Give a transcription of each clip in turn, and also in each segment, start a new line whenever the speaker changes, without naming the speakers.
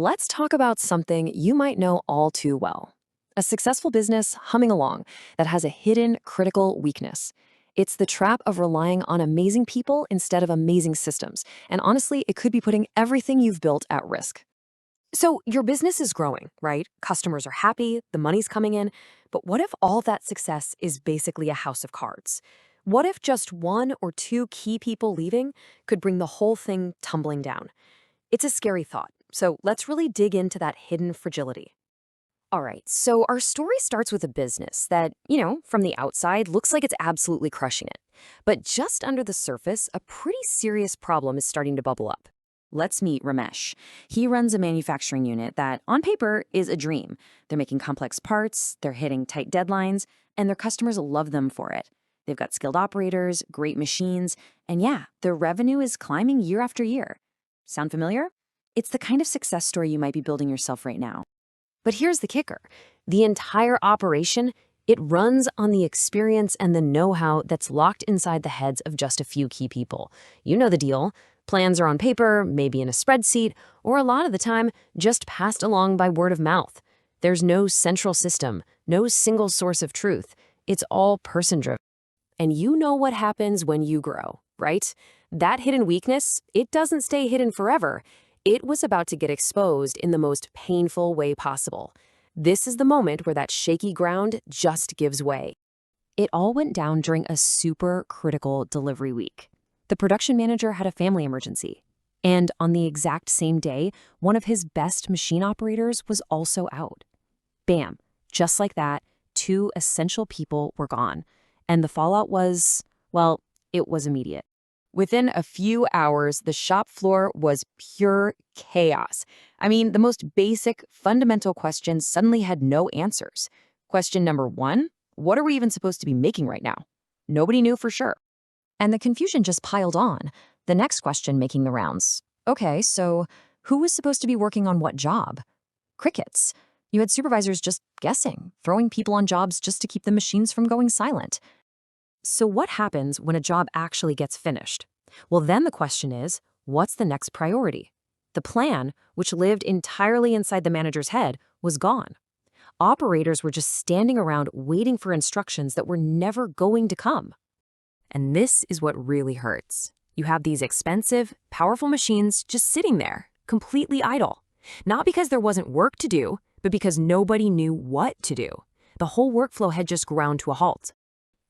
Let's talk about something you might know all too well. A successful business humming along that has a hidden critical weakness. It's the trap of relying on amazing people instead of amazing systems. And honestly, it could be putting everything you've built at risk. So, your business is growing, right? Customers are happy, the money's coming in. But what if all that success is basically a house of cards? What if just one or two key people leaving could bring the whole thing tumbling down? It's a scary thought, so let's really dig into that hidden fragility. All right, so our story starts with a business that, from the outside looks like it's absolutely crushing it. But just under the surface, a pretty serious problem is starting to bubble up. Let's meet Ramesh. He runs a manufacturing unit that, on paper, is a dream. They're making complex parts, they're hitting tight deadlines, and their customers love them for it. They've got skilled operators, great machines, and yeah, their revenue is climbing year after year. Sound familiar? It's the kind of success story you might be building yourself right now. But here's the kicker. The entire operation, it runs on the experience and the know-how that's locked inside the heads of just a few key people. You know the deal. Plans are on paper, maybe in a spreadsheet, or a lot of the time, just passed along by word of mouth. There's no central system, no single source of truth. It's all person-driven. And you know what happens when you grow, right? That hidden weakness, it doesn't stay hidden forever. It was about to get exposed in the most painful way possible. This is the moment where that shaky ground just gives way. It all went down during a super critical delivery week. The production manager had a family emergency. And on the exact same day, one of his best machine operators was also out. Bam, just like that, two essential people were gone. And the fallout was, well, it was immediate. Within a few hours, the shop floor was pure chaos. I mean, the most basic, fundamental questions suddenly had no answers. Question number one, what are we even supposed to be making right now? Nobody knew for sure. And the confusion just piled on. The next question making the rounds. Okay, so who was supposed to be working on what job? Crickets. You had supervisors just guessing, throwing people on jobs just to keep the machines from going silent. So what happens when a job actually gets finished? Well, then the question is, what's the next priority? The plan, which lived entirely inside the manager's head, was gone. Operators were just standing around waiting for instructions that were never going to come. And this is what really hurts. You have these expensive, powerful machines just sitting there, completely idle. Not because there wasn't work to do, but because nobody knew what to do. The whole workflow had just ground to a halt.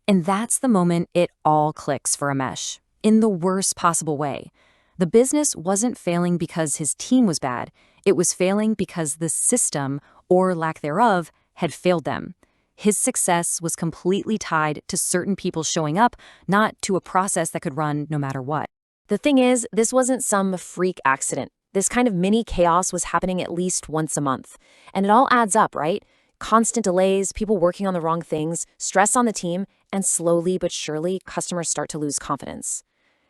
And that's the moment it all clicks for Ramesh, in the worst possible way. The business wasn't failing because his team was bad. It was failing because the system, or lack thereof, had failed them. His success was completely tied to certain people showing up, not to a process that could run no matter what. The thing is, this wasn't some freak accident. This kind of mini chaos was happening at least once a month. And it all adds up, right? Constant delays, people working on the wrong things, stress on the team, and slowly but surely, customers start to lose confidence.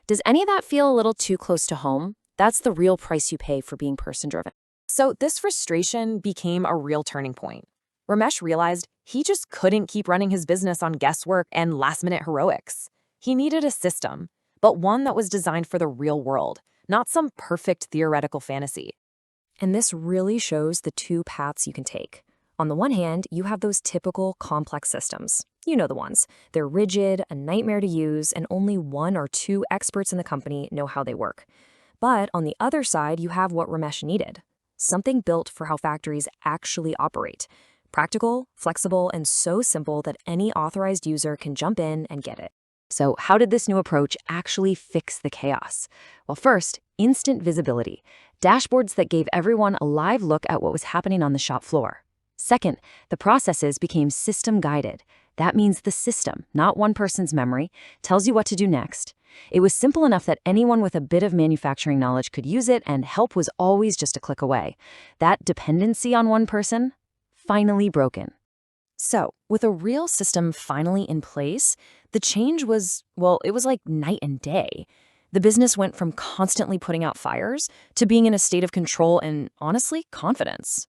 Does any of that feel a little too close to home? That's the real price you pay for being person-driven. So this frustration became a real turning point. Ramesh realized he just couldn't keep running his business on guesswork and last-minute heroics. He needed a system, but one that was designed for the real world, not some perfect theoretical fantasy. And this really shows the two paths you can take. On the one hand, you have those typical complex systems. You know the ones. They're rigid, a nightmare to use, and only one or two experts in the company know how they work. But on the other side, you have what Ramesh needed. Something built for how factories actually operate. Practical, flexible, and so simple that any authorized user can jump in and get it. So how did this new approach actually fix the chaos? Well, first, instant visibility. Dashboards that gave everyone a live look at what was happening on the shop floor. Second, the processes became system-guided. That means the system, not one person's memory, tells you what to do next. It was simple enough that anyone with a bit of manufacturing knowledge could use it, and help was always just a click away. That dependency on one person, finally broken. So, with a real system finally in place, the change was, well, it was like night and day. The business went from constantly putting out fires to being in a state of control and, honestly, confidence.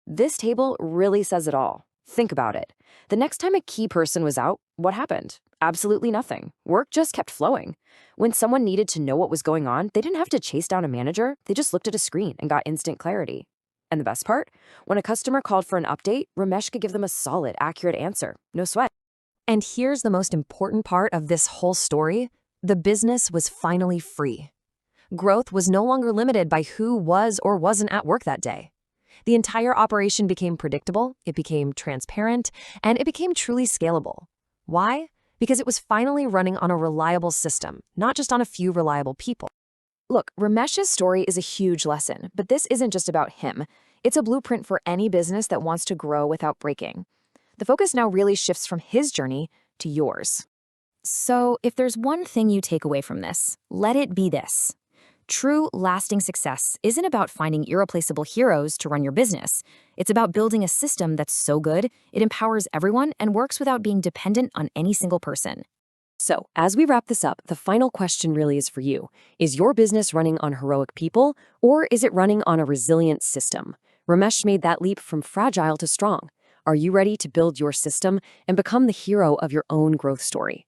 This table really says it all. Think about it. The next time a key person was out, what happened? Absolutely nothing. Work just kept flowing. When someone needed to know what was going on, they didn't have to chase down a manager. They just looked at a screen and got instant clarity.
And the best part? When a customer called for an update, Ramesh could give them a solid, accurate answer. No sweat.
And here's the most important part of this whole story. The business was finally free. Growth was no longer limited by who was or wasn't at work that day. The entire operation became predictable, it became transparent, and it became truly scalable. Why? Because it was finally running on a reliable system, not just on a few reliable people. Look, Ramesh's story is a huge lesson, but this isn't just about him. It's a blueprint for any business that wants to grow without breaking. The focus now really shifts from his journey to yours. So, if there's one thing you take away from this, let it be this. True, lasting success isn't about finding irreplaceable heroes to run your business. It's about building a system that's so good, it empowers everyone and works without being dependent on any single person. So, as we wrap this up, the final question really is for you. Is your business running on heroic people, or is it running on a resilient system? Ramesh made that leap from fragile to strong. Are you ready to build your system and become the hero of your own growth story?